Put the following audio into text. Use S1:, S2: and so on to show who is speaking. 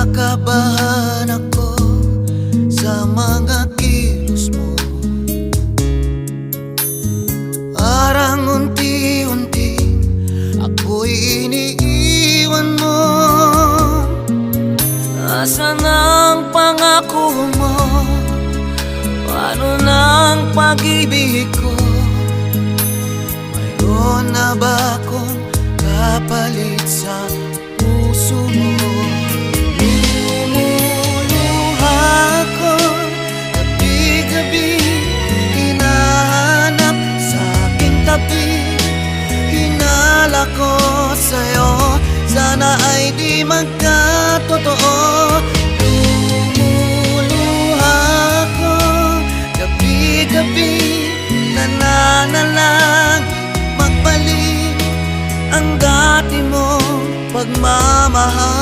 S1: Kinakabahan ako sa mga kilos mo. Parang unti-unti ako'y iniiwan mo. Nasaan ang pangako mo? Paano ng pag-ibig ko? Mayroon na ba akong kapalit sa puso mo? Lumuluha ako gabi-gabi, hinahanap sa aking tabi. Hinala ko sa'yo, sana ay di magkatotoo. Lumuluha ako gabi-gabi, nananalag magbalik ang dati mong pagmamahal.